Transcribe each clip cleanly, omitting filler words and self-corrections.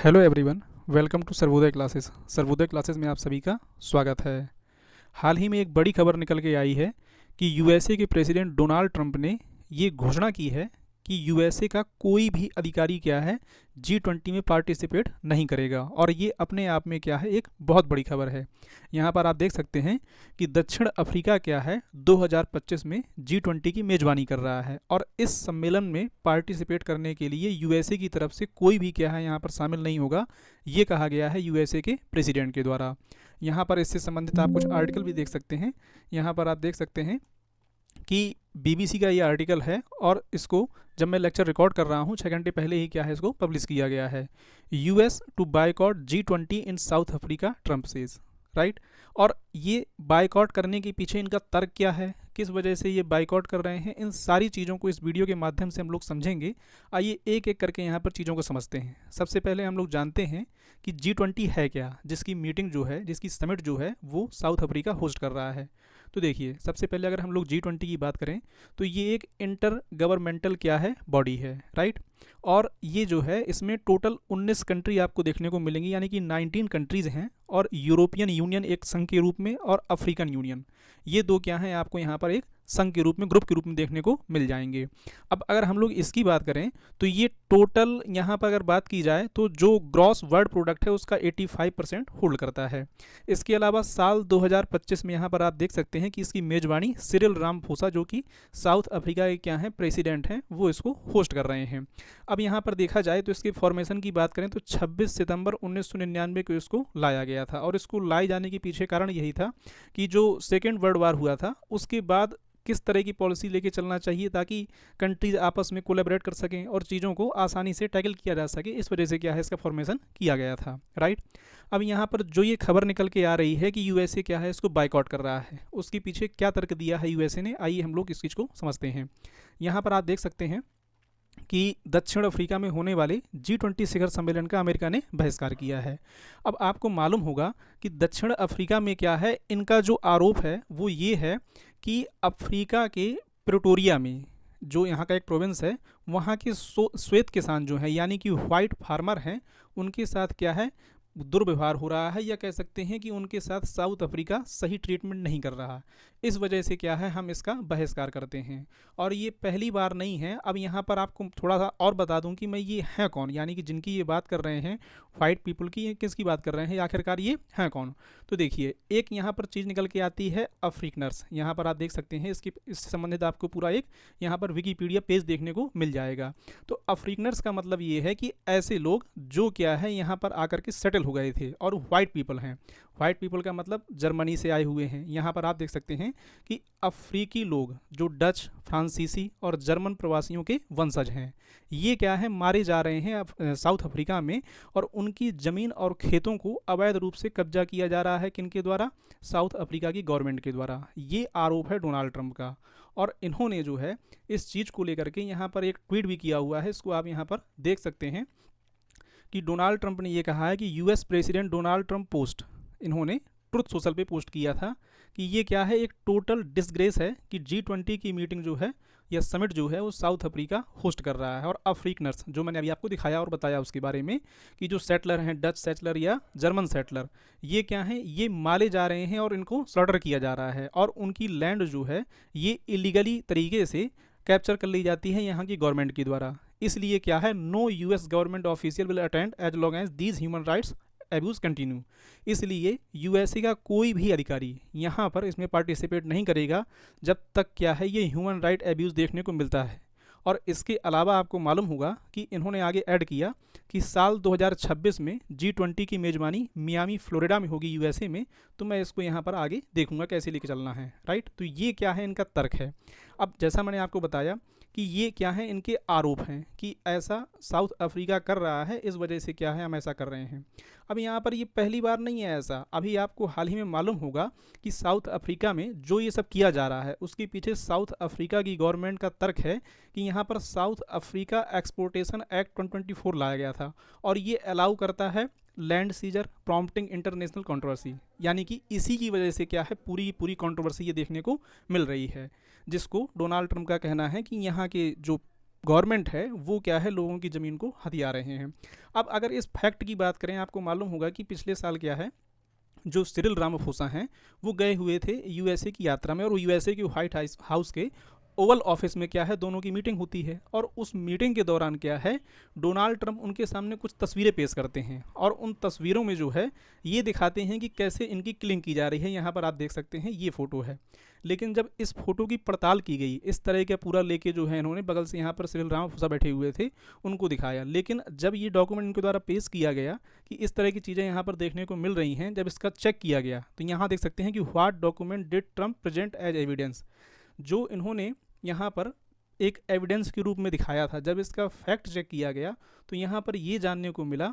Hello everyone, welcome to Sarvodaya classes. Sarvodaya classes में आप सभी का स्वागत है। हाल ही में एक बड़ी खबर निकल के आई है कि यूएसए के प्रेसिडेंट डोनाल्ड ट्रंप ने ये घोषणा की है कि यूएसए का कोई भी अधिकारी क्या है G20 में पार्टिसिपेट नहीं करेगा। और ये अपने आप में क्या है, एक बहुत बड़ी खबर है। यहाँ पर आप देख सकते हैं कि दक्षिण अफ्रीका क्या है 2025 में G20 की मेज़बानी कर रहा है और इस सम्मेलन में पार्टिसिपेट करने के लिए यूएसए की तरफ से कोई भी क्या है यहाँ पर शामिल नहीं होगा। ये कहा गया है यूएसए के प्रेसिडेंट के द्वारा। यहाँ पर इससे संबंधित आप कुछ आर्टिकल भी देख सकते हैं। यहाँ पर आप देख सकते हैं कि बीबीसी का ये आर्टिकल है और इसको जब मैं लेक्चर रिकॉर्ड कर रहा हूँ 6 घंटे पहले ही क्या है इसको पब्लिश किया गया है। US to boycott G20 in South Africa, Trump says, right. और ये बायकॉट करने के पीछे इनका तर्क क्या है, किस वजह से ये बायकॉट कर रहे हैं, इन सारी चीज़ों को इस वीडियो के माध्यम से हम लोग समझेंगे। आइए एक एक करके यहाँ पर चीज़ों को समझते हैं। सबसे पहले हम लोग जानते हैं कि G20 है क्या, जिसकी मीटिंग जो है, जिसकी समिट जो है वो साउथ अफ्रीका होस्ट कर रहा है। तो देखिए, सबसे पहले अगर हम लोग G20 की बात करें तो ये एक इंटर गवर्नमेंटल क्या है, बॉडी है, राइट। और ये जो है इसमें टोटल 19 कंट्री आपको देखने को मिलेंगी, यानी कि 19 कंट्रीज़ हैं। और यूरोपियन यूनियन एक संघ के रूप में और अफ्रीकन यूनियन, ये दो क्या हैं आपको यहाँ पर एक संघ के रूप में, ग्रुप के रूप में देखने को मिल जाएंगे। अब अगर हम लोग इसकी बात करें तो ये टोटल यहाँ पर अगर बात की जाए तो जो ग्रॉस वर्ल्ड प्रोडक्ट है उसका 85% होल्ड करता है। इसके अलावा साल 2025 में यहाँ पर आप देख सकते हैं कि इसकी मेज़बानी सिरिल रामाफोसा, जो कि साउथ अफ्रीका के क्या हैं प्रेसिडेंट हैं, वो इसको होस्ट कर रहे हैं। अब यहाँ पर देखा जाए तो इसके फॉर्मेशन की बात करें तो 26 सितंबर 1999 को इसको लाया गया था। और इसको लाए जाने के पीछे कारण यही था कि जो सेकेंड वर्ल्ड वार हुआ था उसके बाद किस तरह की पॉलिसी लेके चलना चाहिए ताकि कंट्रीज आपस में कोलैबोरेट कर सकें और चीज़ों को आसानी से टैकल किया जा सके। इस वजह से क्या है इसका फॉर्मेशन किया गया था, राइट। अब यहाँ पर जो ये खबर निकल के आ रही है कि यूएसए क्या है इसको बायकॉट कर रहा है, उसके पीछे क्या तर्क दिया है यूएसए ने, आइए हम लोग इस चीज़ को समझते हैं। यहाँ पर आप देख सकते हैं कि दक्षिण अफ्रीका में होने वाले G20 शिखर सम्मेलन का अमेरिका ने बहिष्कार किया है। अब आपको मालूम होगा कि दक्षिण अफ्रीका में क्या है, इनका जो आरोप है वो ये है कि अफ्रीका के प्रिटोरिया में, जो यहाँ का एक प्रोविंस है, वहाँ के श्वेत किसान जो हैं यानी कि वाइट फार्मर हैं, उनके साथ क्या है दुर्व्यवहार हो रहा है, या कह सकते हैं कि उनके साथ साउथ अफ्रीका सही ट्रीटमेंट नहीं कर रहा। इस वजह से क्या है हम इसका बहिष्कार करते हैं। और ये पहली बार नहीं है। अब यहाँ पर आपको थोड़ा सा और बता दूं कि मैं ये हैं कौन, यानी कि जिनकी ये बात कर रहे हैं वाइट पीपल की, ये किसकी बात कर रहे हैं, आखिरकार ये हैं कौन। तो देखिए, एक यहाँ पर चीज़ निकल के आती है अफ्रीकनर्स। यहाँ पर आप देख सकते हैं इससे संबंधित आपको पूरा एक यहाँ पर विकीपीडिया पेज देखने को मिल जाएगा। तो अफ्रीकनर्स का मतलब ये है कि ऐसे लोग जो क्या है यहाँ पर आकर के सेटल हो गए थे और वाइट पीपल हैं। वाइट पीपल का मतलब जर्मनी से आए हुए हैं। यहाँ पर आप देख सकते हैं कि अफ्रीकी लोग जो डच, फ्रांसीसी और जर्मन प्रवासियों के वंशज हैं, ये क्या है मारे जा रहे हैं साउथ अफ्रीका में। और उनकी ज़मीन और खेतों को अवैध रूप से कब्जा किया जा रहा है, किनके द्वारा, साउथ अफ्रीका की गवर्नमेंट के द्वारा। ये आरोप है डोनाल्ड ट्रंप का। और इन्होंने जो है इस चीज़ को लेकर के यहाँ पर एक ट्वीट भी किया हुआ है, इसको आप यहाँ पर देख सकते हैं कि डोनाल्ड ट्रंप ने ये कहा है कि US president Donald Trump post, इन्होंने ट्रुथ सोशल पे पोस्ट किया था कि ये क्या है, एक टोटल डिसग्रेस है कि G20 की मीटिंग जो है या समिट जो है वो साउथ अफ्रीका होस्ट कर रहा है। और अफ्रीकनर्स जो मैंने अभी आपको दिखाया और बताया उसके बारे में कि जो सेटलर हैं, डच सेटलर या जर्मन सेटलर, ये क्या हैं, ये मारे जा रहे हैं और इनको स्लॉटर किया जा रहा है। और उनकी लैंड जो है ये इलीगली तरीके से कैप्चर कर ली जाती है यहाँ की गवर्नमेंट के द्वारा। इसलिए क्या है, no US government official will attend as long as these human rights abuse continue. इसलिए यूएसए का कोई भी अधिकारी यहाँ पर इसमें पार्टिसिपेट नहीं करेगा जब तक क्या है ये ह्यूमन राइट एब्यूज़ देखने को मिलता है। और इसके अलावा आपको मालूम होगा कि इन्होंने आगे ऐड किया कि साल 2026 में G20 की मेज़बानी मियामी फ्लोरिडा में होगी, यूएसए में। तो मैं इसको यहाँ पर आगे देखूंगा कैसे लेके चलना है, राइट। तो ये क्या है इनका तर्क है। अब जैसा मैंने आपको बताया कि ये क्या है इनके आरोप हैं कि ऐसा साउथ अफ्रीका कर रहा है, इस वजह से क्या है हम ऐसा कर रहे हैं। अब यहाँ पर ये पहली बार नहीं है ऐसा। अभी आपको हाल ही में मालूम होगा कि साउथ अफ्रीका में जो ये सब किया जा रहा है उसके पीछे साउथ अफ्रीका की गवर्नमेंट का तर्क है कि यहाँ पर साउथ अफ्रीका एक्सपोर्टेशन एक्ट 2024 लाया गया था और ये अलाउ करता है land seizure prompting international controversy. यानी कि इसी की वजह से क्या है पूरी पूरी कंट्रोवर्सी ये देखने को मिल रही है, जिसको डोनाल्ड ट्रंप का कहना है कि यहाँ के जो गवर्नमेंट है वो क्या है, लोगों की ज़मीन को हथिया रहे हैं। अब अगर इस फैक्ट की बात करें, आपको मालूम होगा कि पिछले साल क्या है, जो सिरिल रामाफोसा हैं वो गए हुए थे यूएसए की यात्रा में, और यूएसए की व्हाइट हाउस के ओवल ऑफिस में क्या है, दोनों की मीटिंग होती है। और उस मीटिंग के दौरान क्या है, डोनाल्ड ट्रंप उनके सामने कुछ तस्वीरें पेश करते हैं, और उन तस्वीरों में जो है ये दिखाते हैं कि कैसे इनकी किलिंग की जा रही है। यहाँ पर आप देख सकते हैं ये फ़ोटो है। लेकिन जब इस फोटो की पड़ताल की गई, इस तरह का पूरा लेके जो है इन्होंने बगल से यहाँ पर सिरिल रामाफोसा बैठे हुए थे उनको दिखाया, लेकिन जब ये डॉक्यूमेंट इनके द्वारा पेश किया गया कि इस तरह की चीज़ें यहाँ पर देखने को मिल रही हैं, जब इसका चेक किया गया तो यहाँ देख सकते हैं कि what document did Trump present as evidence, जो इन्होंने यहाँ पर एक एविडेंस के रूप में दिखाया था। जब इसका फैक्ट चेक किया गया तो यहाँ पर ये जानने को मिला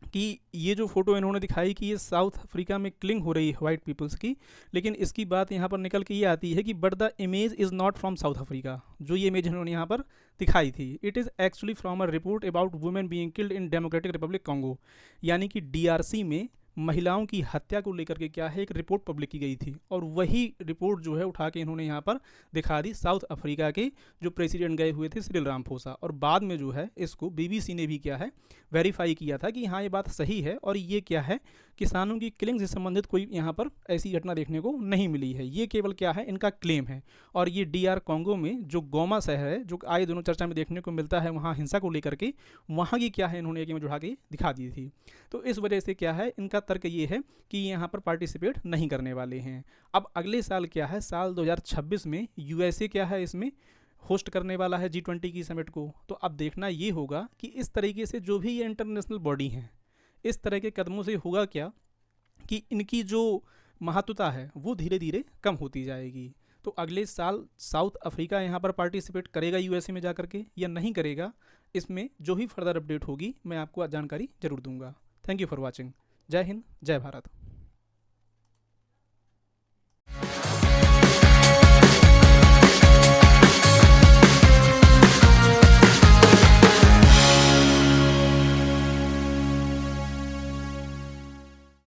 कि ये जो फ़ोटो इन्होंने दिखाई कि ये साउथ अफ्रीका में किलिंग हो रही है वाइट पीपल्स की, लेकिन इसकी बात यहाँ पर निकल के ये आती है कि but the image is not from south Africa. जो ये इमेज इन्होंने यहाँ पर दिखाई थी, it is actually from a report about women being killed in democratic Republic Congo, यानी कि डीआरसी में महिलाओं की हत्या को लेकर के क्या है एक रिपोर्ट पब्लिक की गई थी, और वही रिपोर्ट जो है उठा के इन्होंने यहाँ पर दिखा दी साउथ अफ्रीका के जो प्रेसिडेंट गए हुए थे सिरिल रामाफोसा। और बाद में जो है इसको बीबीसी ने भी क्या है वेरीफाई किया था कि हाँ ये बात सही है, और ये क्या है किसानों की किलिंग से संबंधित कोई यहाँ पर ऐसी घटना देखने को नहीं मिली है। ये केवल क्या है इनका क्लेम है। और ये डीआर कॉन्गो में जो गोमा शहर है, जो आए दोनों चर्चा में देखने को मिलता है, वहाँ हिंसा को लेकर के वहाँ की क्या है इन्होंने एक इमेज उठा के दिखा दी थी। तो इस वजह से क्या है इनका तर्क ये है कि ये यहाँ पर पार्टिसिपेट नहीं करने वाले हैं। अब अगले साल क्या है, साल 2026 में यूएसए क्या है इसमें होस्ट करने वाला है G20 की समिट को। तो अब देखना ये होगा कि इस तरीके से जो भी ये इंटरनेशनल बॉडी हैं, इस तरह के कदमों से होगा क्या कि इनकी जो महत्वता है वो धीरे धीरे कम होती जाएगी। तो अगले साल साउथ अफ्रीका यहाँ पर पार्टिसिपेट करेगा यूएसए में जाकर के या नहीं करेगा, इसमें जो भी फर्दर अपडेट होगी मैं आपको जानकारी जरूर दूंगा। Thank you for watching. जय हिंद, जय भारत।